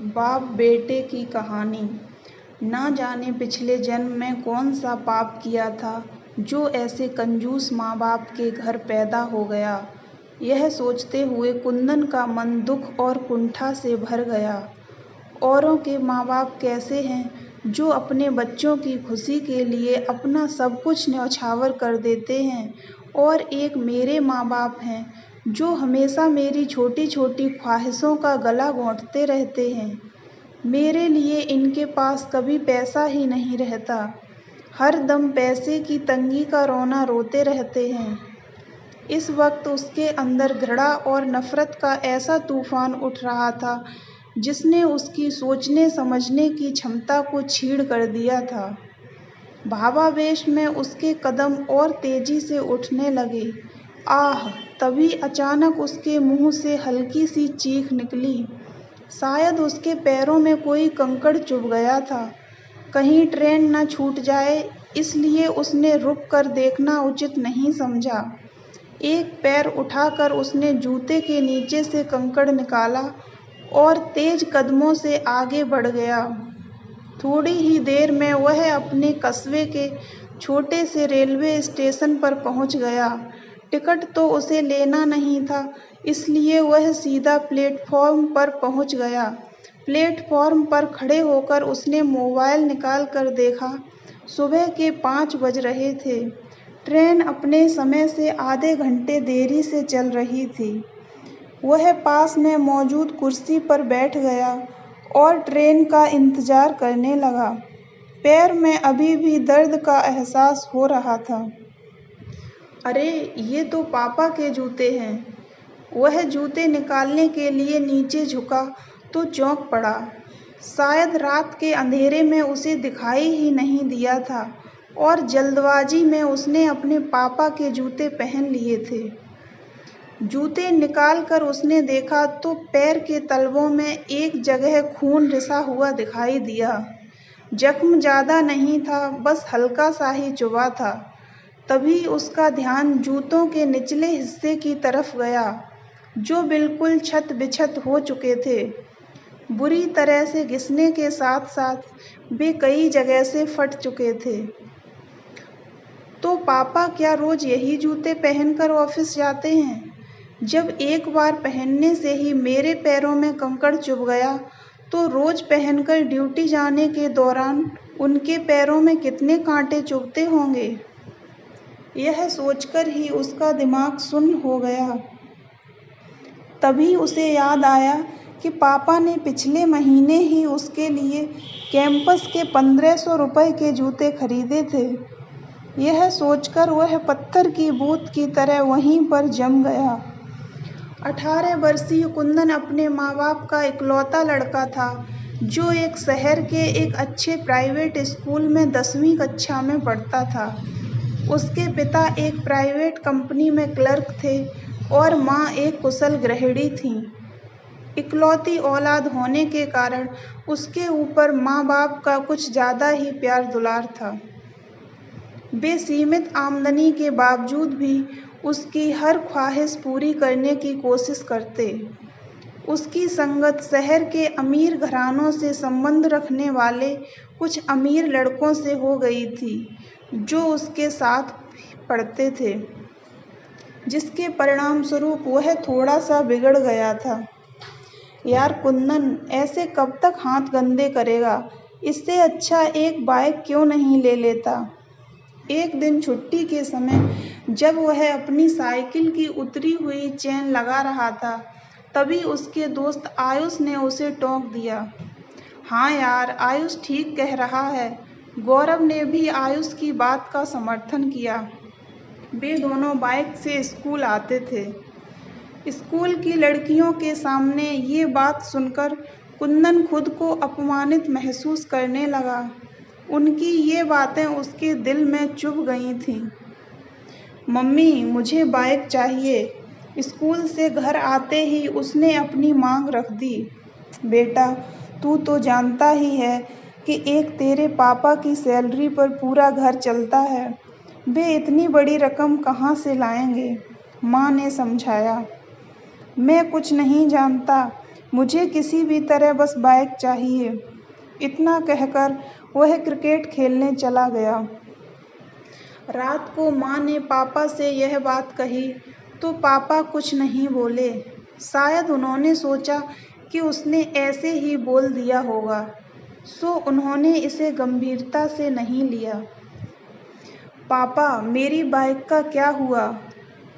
बाप बेटे की कहानी। ना जाने पिछले जन्म में कौन सा पाप किया था जो ऐसे कंजूस माँ बाप के घर पैदा हो गया। यह सोचते हुए कुंदन का मन दुख और कुंठा से भर गया। औरों के माँ बाप कैसे हैं जो अपने बच्चों की खुशी के लिए अपना सब कुछ न्यौछावर कर देते हैं, और एक मेरे माँ बाप हैं जो हमेशा मेरी छोटी छोटी ख्वाहिशों का गला घोंटते रहते हैं। मेरे लिए इनके पास कभी पैसा ही नहीं रहता, हर दम पैसे की तंगी का रोना रोते रहते हैं। इस वक्त उसके अंदर घृणा और नफरत का ऐसा तूफान उठ रहा था जिसने उसकी सोचने समझने की क्षमता को छीड़ कर दिया था। भावावेश में उसके कदम और तेजी से उठने लगे। आह! तभी अचानक उसके मुंह से हल्की सी चीख निकली। शायद उसके पैरों में कोई कंकड़ चुभ गया था। कहीं ट्रेन न छूट जाए, इसलिए उसने रुक कर देखना उचित नहीं समझा। एक पैर उठाकर उसने जूते के नीचे से कंकड़ निकाला और तेज कदमों से आगे बढ़ गया। थोड़ी ही देर में वह अपने कस्बे के छोटे से रेलवे स्टेशन पर पहुंच गया। टिकट तो उसे लेना नहीं था, इसलिए वह सीधा प्लेटफॉर्म पर पहुंच गया। प्लेटफॉर्म पर खड़े होकर उसने मोबाइल निकाल कर देखा। सुबह के 5 बज रहे थे। ट्रेन अपने समय से आधे घंटे देरी से चल रही थी। वह पास में मौजूद कुर्सी पर बैठ गया और ट्रेन का इंतजार करने लगा। पैर में अभी भी दर्द का एहसास हो रहा था। अरे, ये तो पापा के जूते हैं। वह जूते निकालने के लिए नीचे झुका तो चौंक पड़ा। शायद रात के अंधेरे में उसे दिखाई ही नहीं दिया था और जल्दबाजी में उसने अपने पापा के जूते पहन लिए थे। जूते निकालकर उसने देखा तो पैर के तलवों में एक जगह खून रिसा हुआ दिखाई दिया। जख्म ज़्यादा नहीं था, बस हल्का सा ही चुभा था। तभी उसका ध्यान जूतों के निचले हिस्से की तरफ गया, जो बिल्कुल छत बिछत हो चुके थे। बुरी तरह से घिसने के साथ साथ वे कई जगह से फट चुके थे। तो पापा क्या रोज यही जूते पहनकर ऑफिस जाते हैं? जब एक बार पहनने से ही मेरे पैरों में कंकड़ चुभ गया, तो रोज पहनकर ड्यूटी जाने के दौरान उनके पैरों में कितने कांटे चुभते होंगे। यह सोचकर ही उसका दिमाग सुन्न हो गया। तभी उसे याद आया कि पापा ने पिछले महीने ही उसके लिए कैंपस के 1500 रुपये के जूते खरीदे थे। यह सोचकर वह पत्थर की बूंद की तरह वहीं पर जम गया। 18 वर्षीय कुंदन अपने माँ बाप का इकलौता लड़का था, जो एक शहर के एक अच्छे प्राइवेट स्कूल में 10वीं कक्षा में पढ़ता था। उसके पिता एक प्राइवेट कंपनी में क्लर्क थे और माँ एक कुशल गृहिणी थीं। इकलौती औलाद होने के कारण उसके ऊपर माँ बाप का कुछ ज़्यादा ही प्यार दुलार था। वे सीमित आमदनी के बावजूद भी उसकी हर ख्वाहिश पूरी करने की कोशिश करते। उसकी संगत शहर के अमीर घरानों से संबंध रखने वाले कुछ अमीर लड़कों से हो गई थी, जो उसके साथ पढ़ते थे, जिसके परिणाम स्वरूप वह थोड़ा सा बिगड़ गया था। यार कुंदन, ऐसे कब तक हाथ गंदे करेगा? इससे अच्छा एक बाइक क्यों नहीं ले लेता? एक दिन छुट्टी के समय जब वह अपनी साइकिल की उतरी हुई चेन लगा रहा था, तभी उसके दोस्त आयुष ने उसे टोक दिया। हाँ यार, आयुष ठीक कह रहा है। गौरव ने भी आयुष की बात का समर्थन किया। वे दोनों बाइक से स्कूल आते थे। स्कूल की लड़कियों के सामने ये बात सुनकर कुंदन खुद को अपमानित महसूस करने लगा। उनकी ये बातें उसके दिल में चुभ गई थीं। मम्मी, मुझे बाइक चाहिए। स्कूल से घर आते ही उसने अपनी मांग रख दी। बेटा, तू तो जानता ही है कि एक तेरे पापा की सैलरी पर पूरा घर चलता है। वे इतनी बड़ी रकम कहाँ से लाएंगे? माँ ने समझाया। मैं कुछ नहीं जानता, मुझे किसी भी तरह बस बाइक चाहिए। इतना कहकर वह क्रिकेट खेलने चला गया। रात को माँ ने पापा से यह बात कही तो पापा कुछ नहीं बोले। शायद उन्होंने सोचा कि उसने ऐसे ही बोल दिया होगा, सो उन्होंने इसे गंभीरता से नहीं लिया। पापा, मेरी बाइक का क्या हुआ?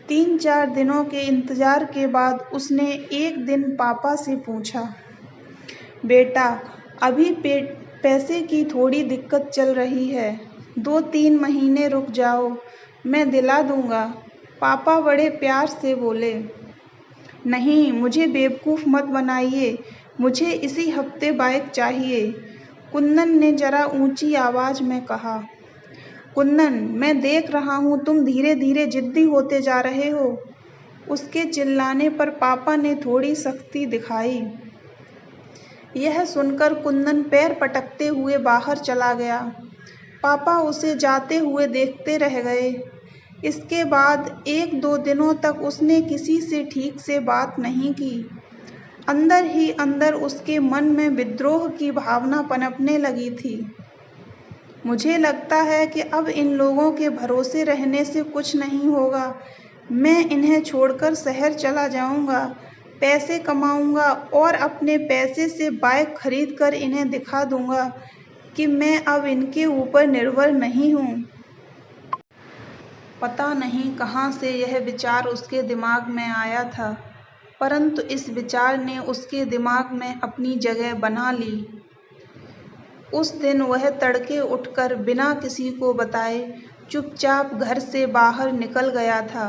3-4 दिनों के इंतजार के बाद उसने एक दिन पापा से पूछा। बेटा, अभी पैसे की थोड़ी दिक्कत चल रही है, 2-3 महीने रुक जाओ, मैं दिला दूंगा, पापा बड़े प्यार से बोले। नहीं, मुझे बेवकूफ़ मत बनाइए, मुझे इसी हफ्ते बाइक चाहिए, कुंदन ने जरा ऊंची आवाज़ में कहा। कुंदन, मैं देख रहा हूँ तुम धीरे धीरे जिद्दी होते जा रहे हो। उसके चिल्लाने पर पापा ने थोड़ी सख्ती दिखाई। यह सुनकर कुंदन पैर पटकते हुए बाहर चला गया। पापा उसे जाते हुए देखते रह गए। इसके बाद 1-2 दिनों तक उसने किसी से ठीक से बात नहीं की। अंदर ही अंदर उसके मन में विद्रोह की भावना पनपने लगी थी। मुझे लगता है कि अब इन लोगों के भरोसे रहने से कुछ नहीं होगा। मैं इन्हें छोड़कर शहर चला जाऊंगा, पैसे कमाऊंगा और अपने पैसे से बाइक खरीद कर इन्हें दिखा दूंगा कि मैं अब इनके ऊपर निर्भर नहीं हूँ। पता नहीं कहाँ से यह विचार उसके दिमाग में आया था, परंतु इस विचार ने उसके दिमाग में अपनी जगह बना ली। उस दिन वह तड़के उठकर बिना किसी को बताए चुपचाप घर से बाहर निकल गया था।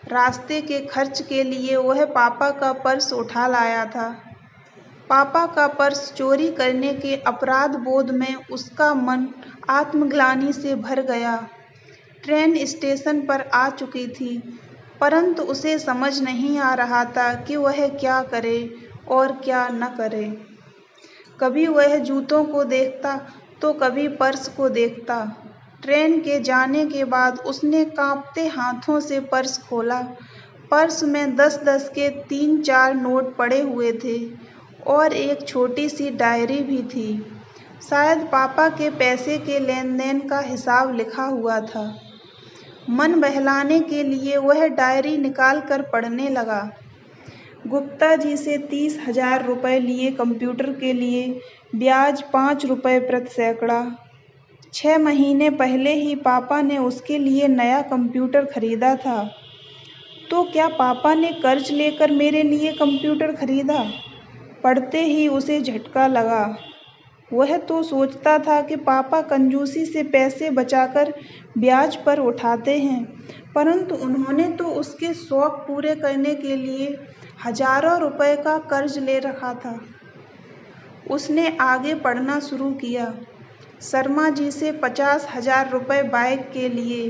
रास्ते के खर्च के लिए वह पापा का पर्स उठा लाया था। पापा का पर्स चोरी करने के अपराध बोध में उसका मन आत्मग्लानि से भर गया। ट्रेन स्टेशन पर आ चुकी थी, परंतु उसे समझ नहीं आ रहा था कि वह क्या करे और क्या न करे। कभी वह जूतों को देखता तो कभी पर्स को देखता। ट्रेन के जाने के बाद उसने कांपते हाथों से पर्स खोला। पर्स में 10-10 के 3-4 नोट पड़े हुए थे और एक छोटी सी डायरी भी थी। शायद पापा के पैसे के लेन देन का हिसाब लिखा हुआ था। मन बहलाने के लिए वह डायरी निकाल कर पढ़ने लगा। गुप्ता जी से 30,000 रुपये लिए कंप्यूटर के लिए, ब्याज 5 रुपये प्रति सैकड़ा। 6 महीने पहले ही पापा ने उसके लिए नया कंप्यूटर खरीदा था। तो क्या पापा ने कर्ज लेकर मेरे लिए कंप्यूटर खरीदा? पढ़ते ही उसे झटका लगा। वह तो सोचता था कि पापा कंजूसी से पैसे बचाकर ब्याज पर उठाते हैं, परंतु उन्होंने तो उसके शौक पूरे करने के लिए हजारों रुपए का कर्ज ले रखा था। उसने आगे पढ़ना शुरू किया। शर्मा जी से 50,000 रुपये बाइक के लिए,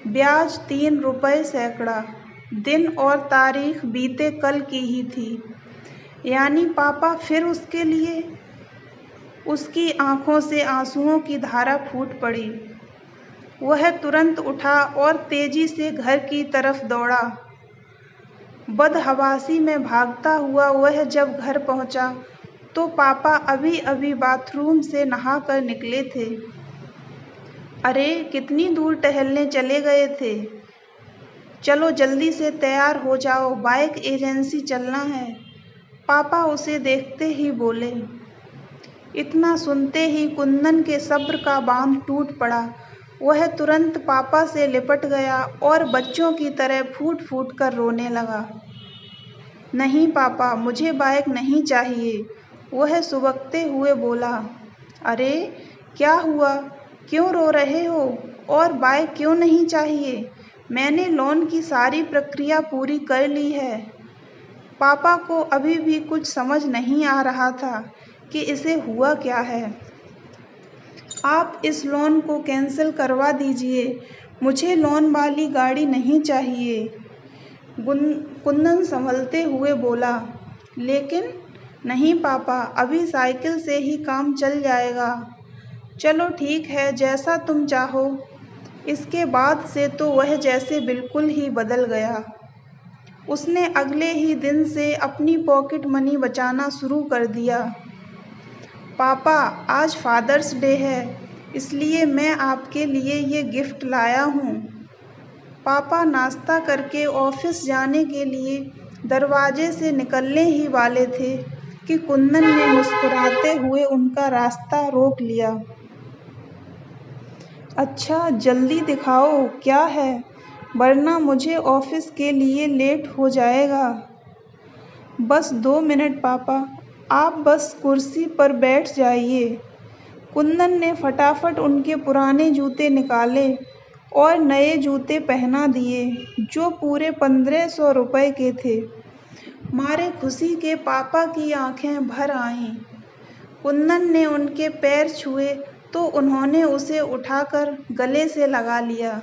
ब्याज 3 रुपये सैकड़ा। दिन और तारीख बीते कल की ही थी। यानी पापा फिर उसके लिए? उसकी आंखों से आंसुओं की धारा फूट पड़ी। वह तुरंत उठा और तेजी से घर की तरफ दौड़ा। बदहवासी में भागता हुआ वह जब घर पहुंचा तो पापा अभी अभी बाथरूम से नहाकर निकले थे। अरे, कितनी दूर टहलने चले गए थे? चलो जल्दी से तैयार हो जाओ, बाइक एजेंसी चलना है, पापा उसे देखते ही बोले। इतना सुनते ही कुंदन के सब्र का बांध टूट पड़ा। वह तुरंत पापा से लिपट गया और बच्चों की तरह फूट फूट कर रोने लगा। नहीं पापा, मुझे बाइक नहीं चाहिए, वह सुबकते हुए बोला। अरे, क्या हुआ? क्यों रो रहे हो? और बाइक क्यों नहीं चाहिए? मैंने लोन की सारी प्रक्रिया पूरी कर ली है। पापा को अभी भी कुछ समझ नहीं आ रहा था कि इसे हुआ क्या है। आप इस लोन को कैंसिल करवा दीजिए, मुझे लोन वाली गाड़ी नहीं चाहिए, कुंदन संभलते हुए बोला। लेकिन नहीं पापा, अभी साइकिल से ही काम चल जाएगा। चलो ठीक है, जैसा तुम चाहो। इसके बाद से तो वह जैसे बिल्कुल ही बदल गया। उसने अगले ही दिन से अपनी पॉकेट मनी बचाना शुरू कर दिया। पापा, आज फादर्स डे है, इसलिए मैं आपके लिए ये गिफ्ट लाया हूँ। पापा नाश्ता करके ऑफिस जाने के लिए दरवाजे से निकलने ही वाले थे कि कुंदन ने मुस्कुराते हुए उनका रास्ता रोक लिया। अच्छा, जल्दी दिखाओ क्या है, वरना मुझे ऑफिस के लिए लेट हो जाएगा। बस 2 मिनट पापा, आप बस कुर्सी पर बैठ जाइए। कुंदन ने फटाफट उनके पुराने जूते निकाले और नए जूते पहना दिए, जो पूरे 1500 रुपए के थे। मारे खुशी के पापा की आंखें भर आईं। कुंदन ने उनके पैर छुए तो उन्होंने उसे उठाकर गले से लगा लिया।